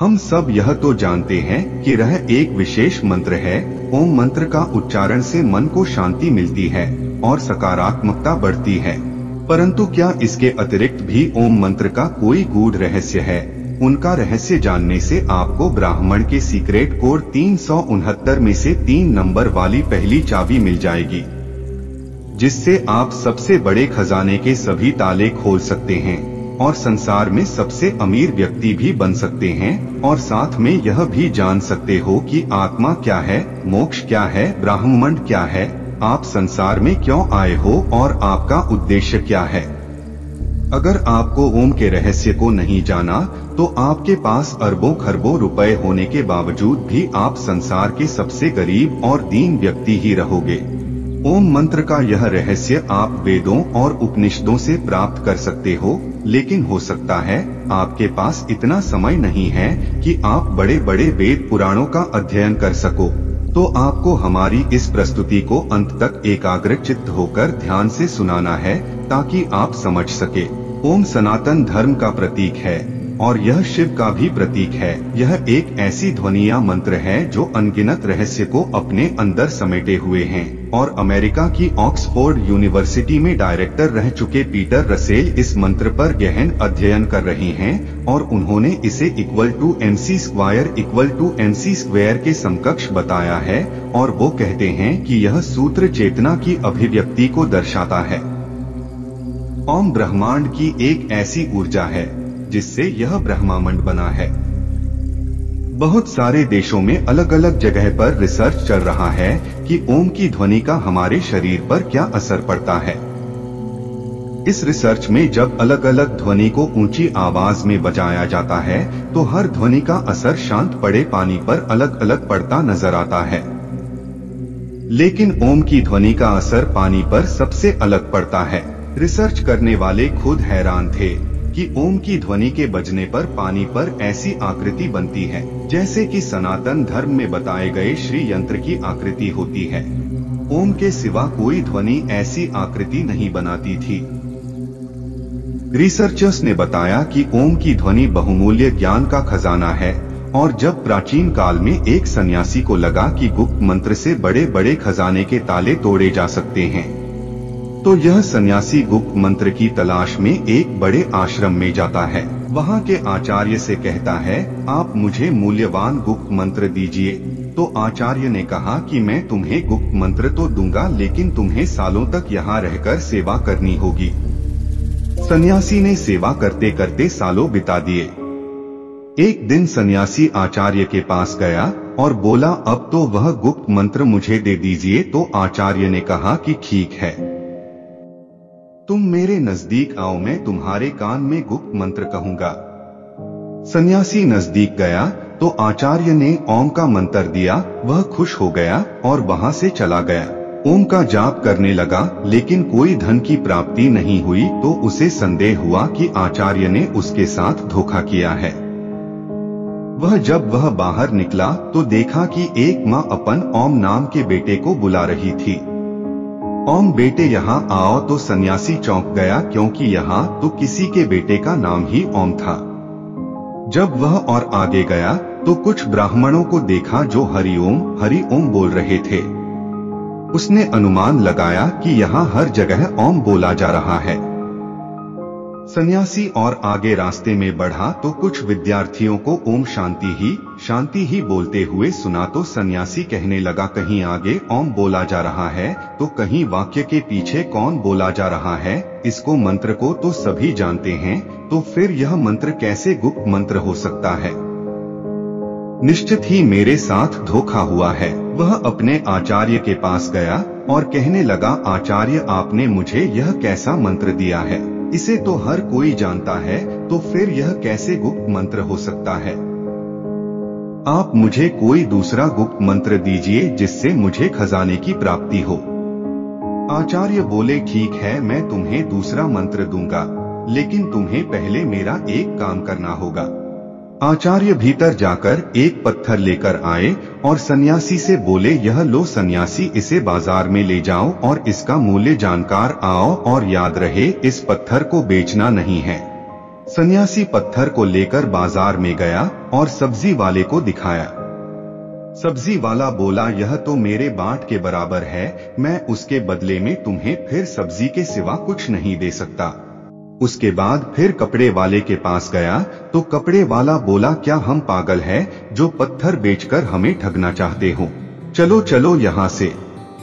हम सब यह तो जानते हैं कि यह एक विशेष मंत्र है। ओम मंत्र का उच्चारण से मन को शांति मिलती है और सकारात्मकता बढ़ती है। परंतु क्या इसके अतिरिक्त भी ओम मंत्र का कोई गूढ़ रहस्य है? उनका रहस्य जानने से आपको ब्राह्मण के सीक्रेट कोड 369 में से 3 नंबर वाली पहली चाबी मिल जाएगी, जिससे आप सबसे बड़े खजाने के सभी ताले खोल सकते हैं और संसार में सबसे अमीर व्यक्ति भी बन सकते हैं। और साथ में यह भी जान सकते हो कि आत्मा क्या है, मोक्ष क्या है, ब्रह्मांड क्या है, आप संसार में क्यों आए हो और आपका उद्देश्य क्या है। अगर आपको ओम के रहस्य को नहीं जाना तो आपके पास अरबों खरबों रुपए होने के बावजूद भी आप संसार के सबसे गरीब और दीन व्यक्ति ही रहोगे। ओम मंत्र का यह रहस्य आप वेदों और उपनिषदों से प्राप्त कर सकते हो, लेकिन हो सकता है आपके पास इतना समय नहीं है कि आप बड़े बड़े वेद पुराणों का अध्ययन कर सको। तो आपको हमारी इस प्रस्तुति को अंत तक एकाग्रचित्त होकर ध्यान से सुनाना है ताकि आप समझ सके। ओम सनातन धर्म का प्रतीक है और यह शिव का भी प्रतीक है। यह एक ऐसी ध्वनि या मंत्र है जो अनगिनत रहस्य को अपने अंदर समेटे हुए हैं। और अमेरिका की ऑक्सफोर्ड यूनिवर्सिटी में डायरेक्टर रह चुके पीटर रसेल इस मंत्र पर गहन अध्ययन कर रहे हैं और उन्होंने इसे =mc² के समकक्ष बताया है। और वो कहते हैं कि यह सूत्र चेतना की अभिव्यक्ति को दर्शाता है। ओम ब्रह्मांड की एक ऐसी ऊर्जा है जिससे यह ब्रह्मांड बना है। बहुत सारे देशों में अलग अलग जगह पर रिसर्च चल रहा है कि ओम की ध्वनि का हमारे शरीर पर क्या असर पड़ता है। इस रिसर्च में जब अलग अलग ध्वनि को ऊंची आवाज में बजाया जाता है तो हर ध्वनि का असर शांत पड़े पानी पर अलग अलग पड़ता नजर आता है, लेकिन ओम की ध्वनि का असर पानी पर सबसे अलग पड़ता है। रिसर्च करने वाले खुद हैरान थे कि ओम की ध्वनि के बजने पर पानी पर ऐसी आकृति बनती है जैसे कि सनातन धर्म में बताए गए श्री यंत्र की आकृति होती है। ओम के सिवा कोई ध्वनि ऐसी आकृति नहीं बनाती थी। रिसर्चर्स ने बताया कि ओम की ध्वनि बहुमूल्य ज्ञान का खजाना है और जब प्राचीन काल में एक सन्यासी को लगा कि गुप्त मंत्र से बड़े बड़े खजाने के ताले तोड़े जा सकते हैं तो यह सन्यासी गुप्त मंत्र की तलाश में एक बड़े आश्रम में जाता है। वहाँ के आचार्य से कहता है, आप मुझे मूल्यवान गुप्त मंत्र दीजिए। तो आचार्य ने कहा कि मैं तुम्हें गुप्त मंत्र तो दूंगा, लेकिन तुम्हें सालों तक यहाँ रहकर सेवा करनी होगी। सन्यासी ने सेवा करते करते सालों बिता दिए। एक दिन सन्यासी आचार्य के पास गया और बोला, अब तो वह गुप्त मंत्र मुझे दे दीजिए। तो आचार्य ने कहा कि ठीक है, तुम मेरे नजदीक आओ, मैं तुम्हारे कान में गुप्त मंत्र कहूंगा। सन्यासी नजदीक गया तो आचार्य ने ओम का मंत्र दिया। वह खुश हो गया और वहां से चला गया। ओम का जाप करने लगा, लेकिन कोई धन की प्राप्ति नहीं हुई। तो उसे संदेह हुआ कि आचार्य ने उसके साथ धोखा किया है। जब वह बाहर निकला तो देखा कि एक माँ अपन ओम नाम के बेटे को बुला रही थी। ओम बेटे यहाँ आओ। तो सन्यासी चौंक गया, क्योंकि यहाँ तो किसी के बेटे का नाम ही ओम था। जब वह और आगे गया तो कुछ ब्राह्मणों को देखा जो हरि ओम बोल रहे थे। उसने अनुमान लगाया कि यहाँ हर जगह ओम बोला जा रहा है। सन्यासी और आगे रास्ते में बढ़ा तो कुछ विद्यार्थियों को ओम शांति ही बोलते हुए सुना। तो सन्यासी कहने लगा, कहीं आगे ओम बोला जा रहा है तो कहीं वाक्य के पीछे कौन बोला जा रहा है। इसको मंत्र को तो सभी जानते हैं, तो फिर यह मंत्र कैसे गुप्त मंत्र हो सकता है। निश्चित ही मेरे साथ धोखा हुआ है। वह अपने आचार्य के पास गया और कहने लगा, आचार्य आपने मुझे यह कैसा मंत्र दिया है, इसे तो हर कोई जानता है, तो फिर यह कैसे गुप्त मंत्र हो सकता है। आप मुझे कोई दूसरा गुप्त मंत्र दीजिए जिससे मुझे खजाने की प्राप्ति हो। आचार्य बोले, ठीक है, मैं तुम्हें दूसरा मंत्र दूंगा, लेकिन तुम्हें पहले मेरा एक काम करना होगा। आचार्य भीतर जाकर एक पत्थर लेकर आए और सन्यासी से बोले, यह लो सन्यासी, इसे बाजार में ले जाओ और इसका मूल्य जानकार आओ, और याद रहे इस पत्थर को बेचना नहीं है। सन्यासी पत्थर को लेकर बाजार में गया और सब्जी वाले को दिखाया। सब्जी वाला बोला, यह तो मेरे बाट के बराबर है, मैं उसके बदले में तुम्हें फिर सब्जी के सिवा कुछ नहीं दे सकता। उसके बाद फिर कपड़े वाले के पास गया तो कपड़े वाला बोला, क्या हम पागल हैं जो पत्थर बेचकर हमें ठगना चाहते हो? चलो चलो यहाँ से।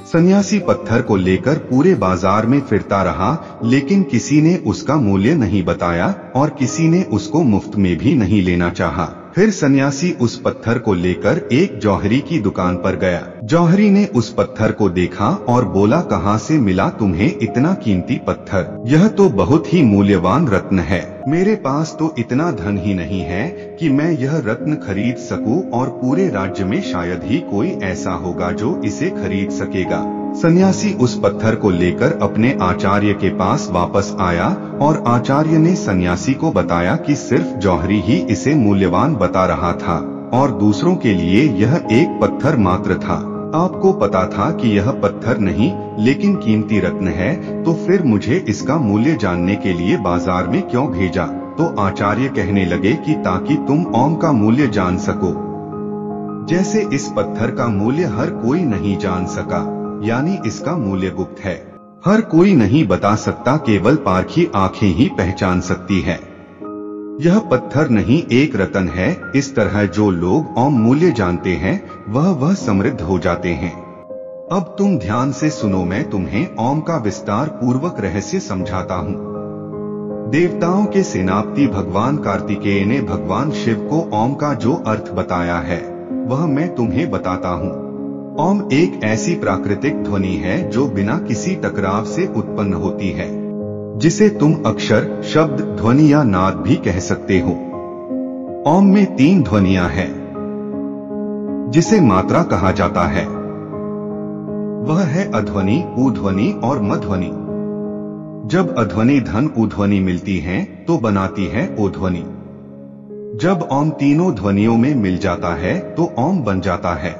सन्यासी पत्थर को लेकर पूरे बाजार में फिरता रहा, लेकिन किसी ने उसका मूल्य नहीं बताया और किसी ने उसको मुफ्त में भी नहीं लेना चाहा। फिर सन्यासी उस पत्थर को लेकर एक जौहरी की दुकान पर गया। जौहरी ने उस पत्थर को देखा और बोला, कहाँ से मिला तुम्हें इतना कीमती पत्थर? यह तो बहुत ही मूल्यवान रत्न है। मेरे पास तो इतना धन ही नहीं है कि मैं यह रत्न खरीद सकूं और पूरे राज्य में शायद ही कोई ऐसा होगा जो इसे खरीद सकेगा। सन्यासी उस पत्थर को लेकर अपने आचार्य के पास वापस आया और आचार्य ने सन्यासी को बताया कि सिर्फ जौहरी ही इसे मूल्यवान बता रहा था और दूसरों के लिए यह एक पत्थर मात्र था। आपको पता था कि यह पत्थर नहीं लेकिन कीमती रत्न है, तो फिर मुझे इसका मूल्य जानने के लिए बाजार में क्यों भेजा? तो आचार्य कहने लगे कि ताकि तुम ओम का मूल्य जान सको। जैसे इस पत्थर का मूल्य हर कोई नहीं जान सका, यानी इसका मूल्य गुप्त है, हर कोई नहीं बता सकता, केवल पारखी आंखें ही पहचान सकती है। यह पत्थर नहीं एक रतन है। इस तरह जो लोग ओम मूल्य जानते हैं वह समृद्ध हो जाते हैं। अब तुम ध्यान से सुनो, मैं तुम्हें ओम का विस्तार पूर्वक रहस्य समझाता हूँ। देवताओं के सेनापति भगवान कार्तिकेय ने भगवान शिव को ओम का जो अर्थ बताया है वह मैं तुम्हें बताता हूँ। ओम एक ऐसी प्राकृतिक ध्वनि है जो बिना किसी टकराव से उत्पन्न होती है, जिसे तुम अक्षर, शब्द, ध्वनि या नाद भी कह सकते हो। ओम में 3 ध्वनियां हैं, जिसे मात्रा कहा जाता है। वह है अध्वनि, उध्वनि और मध्वनि। जब अध्वनि धन उध्वनि मिलती हैं, तो बनाती है ओध्वनि। जब ओम तीनों ध्वनियों में मिल जाता है तो ओम बन जाता है।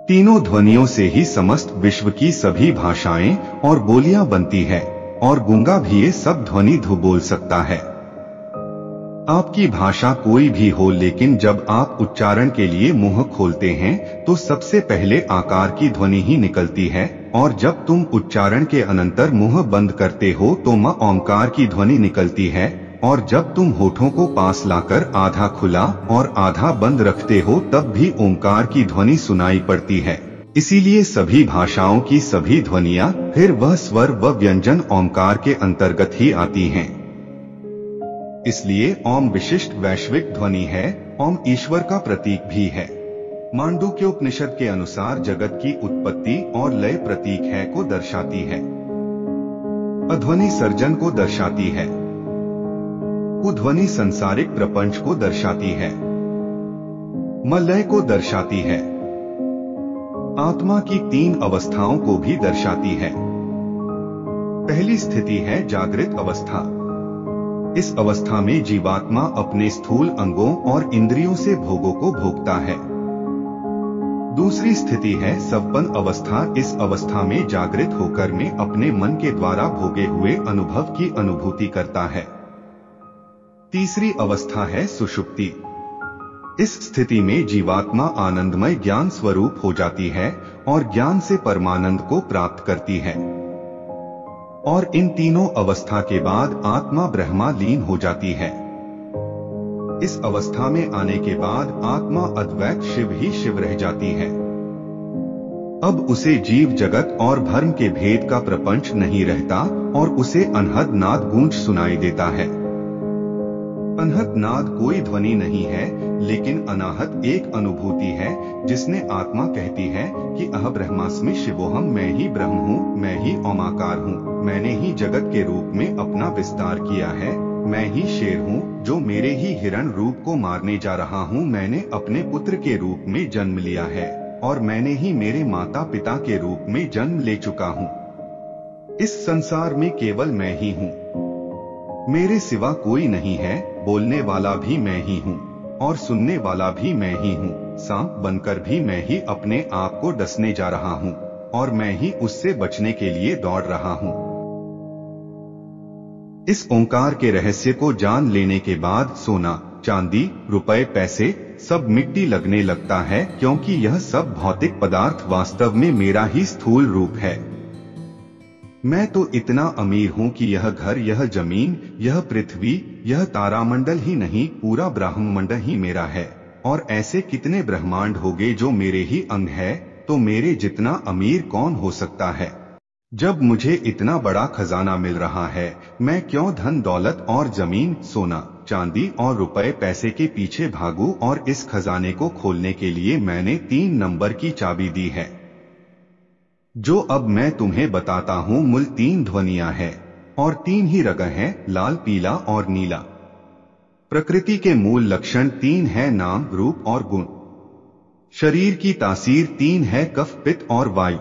तीनों ध्वनियों से ही समस्त विश्व की सभी भाषाएं और बोलियां बनती है और गूंगा भी ये सब ध्वनि धु बोल सकता है। आपकी भाषा कोई भी हो, लेकिन जब आप उच्चारण के लिए मुंह खोलते हैं तो सबसे पहले आकार की ध्वनि ही निकलती है, और जब तुम उच्चारण के अनंतर मुंह बंद करते हो तो म ओंकार की ध्वनि निकलती है, और जब तुम होठों को पास लाकर आधा खुला और आधा बंद रखते हो तब भी ओंकार की ध्वनि सुनाई पड़ती है। इसीलिए सभी भाषाओं की सभी ध्वनियां फिर वह स्वर व व्यंजन ओंकार के अंतर्गत ही आती हैं। इसलिए ओम विशिष्ट वैश्विक ध्वनि है। ओम ईश्वर का प्रतीक भी है। मांडूक्योपनिषद के अनुसार जगत की उत्पत्ति और लय प्रतीक है को दर्शाती है। अध्वनि सर्जन को दर्शाती है। उध्वनि संसारिक प्रपंच को दर्शाती है। मलय को दर्शाती है। आत्मा की 3 अवस्थाओं को भी दर्शाती है। पहली स्थिति है जागृत अवस्था। इस अवस्था में जीवात्मा अपने स्थूल अंगों और इंद्रियों से भोगों को भोगता है। दूसरी स्थिति है सवपन अवस्था। इस अवस्था में जागृत होकर में अपने मन के द्वारा भोगे हुए अनुभव की अनुभूति करता है। तीसरी अवस्था है सुषुप्ति। इस स्थिति में जीवात्मा आनंदमय ज्ञान स्वरूप हो जाती है और ज्ञान से परमानंद को प्राप्त करती है। और इन तीनों अवस्था के बाद आत्मा ब्रह्मा लीन हो जाती है। इस अवस्था में आने के बाद आत्मा अद्वैत शिव ही शिव रह जाती है। अब उसे जीव जगत और भ्रम के भेद का प्रपंच नहीं रहता और उसे अनहद नाद गूंज सुनाई देता है। अनहद नाद कोई ध्वनि नहीं है, लेकिन अनाहत एक अनुभूति है जिसने आत्मा कहती है कि अह ब्रह्मास्मि शिवोहम, मैं ही ब्रह्म हूँ, मैं ही ओमाकार हूँ, मैंने ही जगत के रूप में अपना विस्तार किया है, मैं ही शेर हूँ जो मेरे ही हिरण रूप को मारने जा रहा हूँ, मैंने अपने पुत्र के रूप में जन्म लिया है और मैंने ही मेरे माता पिता के रूप में जन्म ले चुका हूँ। इस संसार में केवल मैं ही हूँ, मेरे सिवा कोई नहीं है। बोलने वाला भी मैं ही हूँ और सुनने वाला भी मैं ही हूँ। सांप बनकर भी मैं ही अपने आप को डसने जा रहा हूँ और मैं ही उससे बचने के लिए दौड़ रहा हूँ। इस ओंकार के रहस्य को जान लेने के बाद सोना, चांदी, रुपए, पैसे सब मिट्टी लगने लगता है, क्योंकि यह सब भौतिक पदार्थ वास्तव में मेरा ही स्थूल रूप है। मैं तो इतना अमीर हूँ कि यह घर, यह जमीन, यह पृथ्वी, यह तारामंडल ही नहीं, पूरा ब्रह्मांड ही मेरा है। और ऐसे कितने ब्रह्मांड होंगे जो मेरे ही अंग है, तो मेरे जितना अमीर कौन हो सकता है। जब मुझे इतना बड़ा खजाना मिल रहा है, मैं क्यों धन दौलत और जमीन, सोना, चांदी और रुपए पैसे के पीछे भागूं। और इस खजाने को खोलने के लिए मैंने 3 नंबर की चाबी दी है, जो अब मैं तुम्हें बताता हूँ। मूल 3 ध्वनियां हैं और 3 ही रंग हैं, लाल, पीला और नीला। प्रकृति के मूल लक्षण 3 हैं, नाम, रूप और गुण। शरीर की तासीर 3 है, कफ, पित्त और वायु।